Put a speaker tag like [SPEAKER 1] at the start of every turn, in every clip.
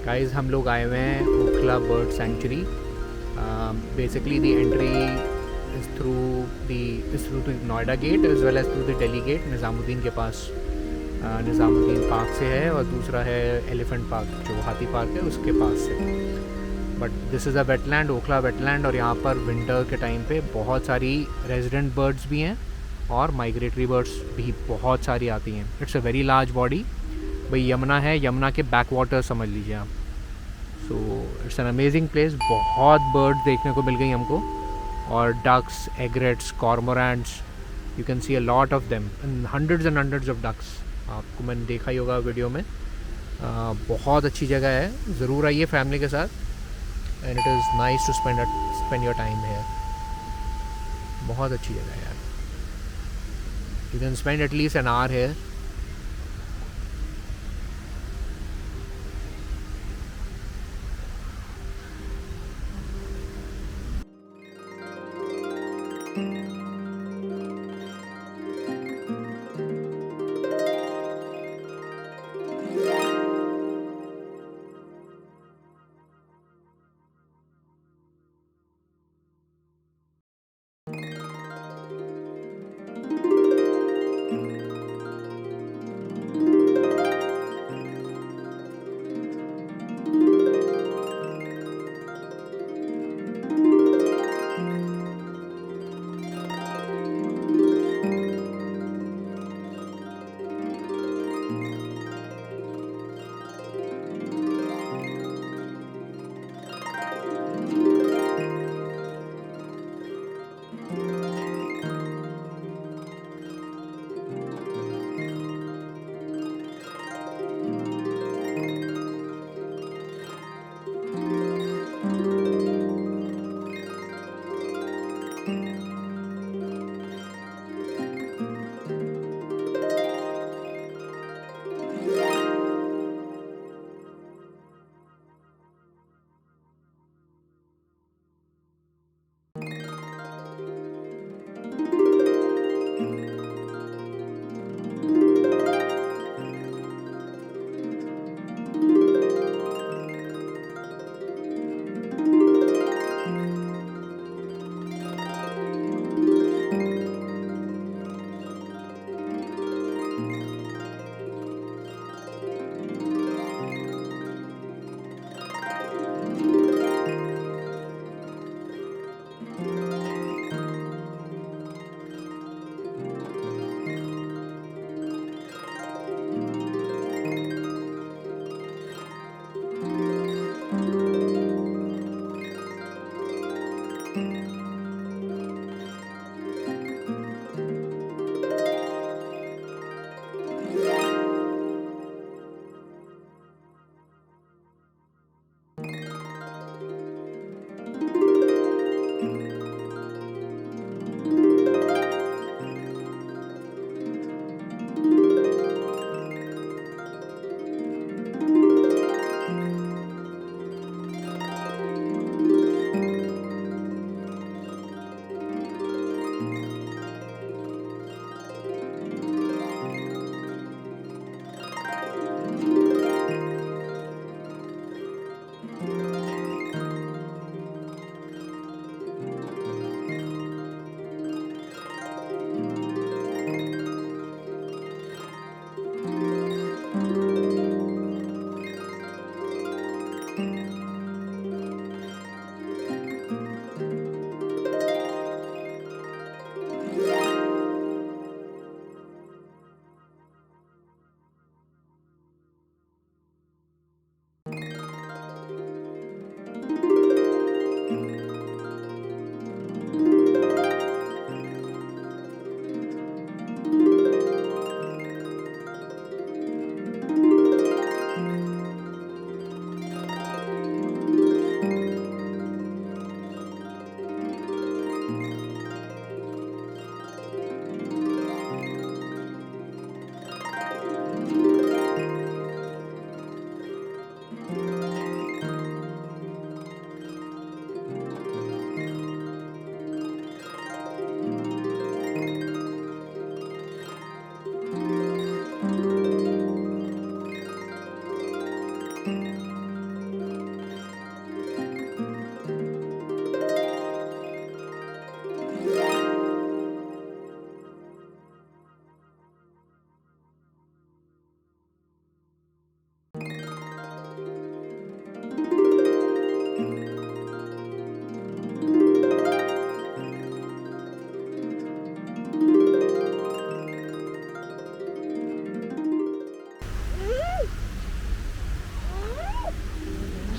[SPEAKER 1] Guys हम लोग आए हुए हैं Okhla bird sanctuary. Basically the entry is through the Noida gate as well as through the Delhi gate Nizamuddin के पास। निज़ामुद्दीन पार्क से है और दूसरा है एलिफेंट पार्क जो हाथी पार्क है उसके पास से। But this is a wetland, Okhla wetland, और यहाँ पर विंटर के टाइम पे बहुत सारी रेजिडेंट बर्ड्स भी हैं और माइग्रेटरी बर्ड्स भी बहुत सारी आती हैं। It's a very large body. भाई यमुना है, यमुना के बैक वाटर समझ लीजिए आप। So it's an amazing place. बहुत बर्ड देखने को मिल गई हमको, और ducks, egrets, cormorants, you can see a lot of them and hundreds of ducks. आपको मैंने देखा ही होगा वीडियो में। बहुत अच्छी जगह है, ज़रूर आइए फैमिली के साथ, and it is nice to spend your time here. बहुत अच्छी जगह है यार, you can spend at least an hour here.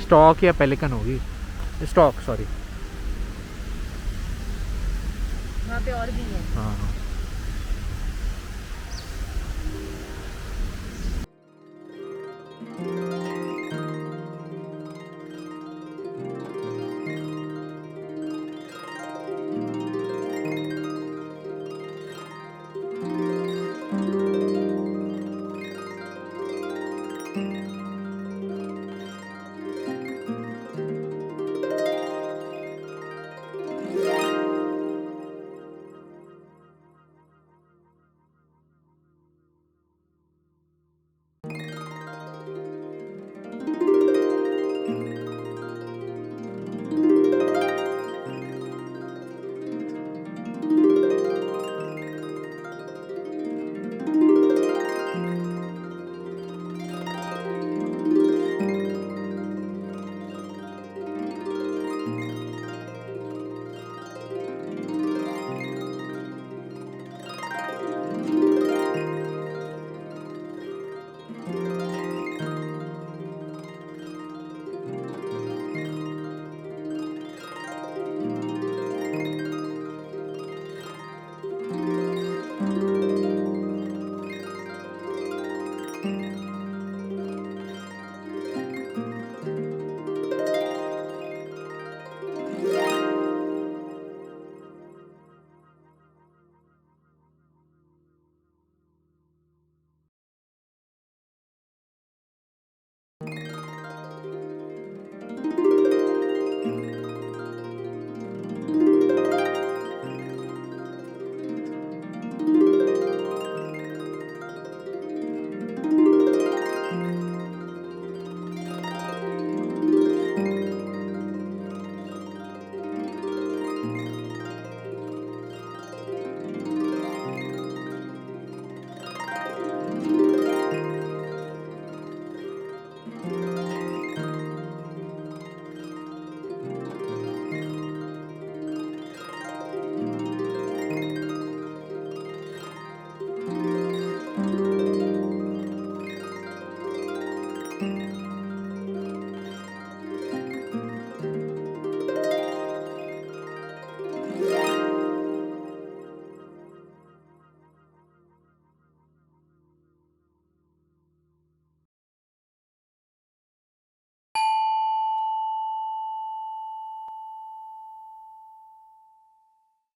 [SPEAKER 1] Stork या पेलिकन होगी, स्टॉक सॉरी।
[SPEAKER 2] वहाँ पे और भी है।
[SPEAKER 1] हाँ हाँ।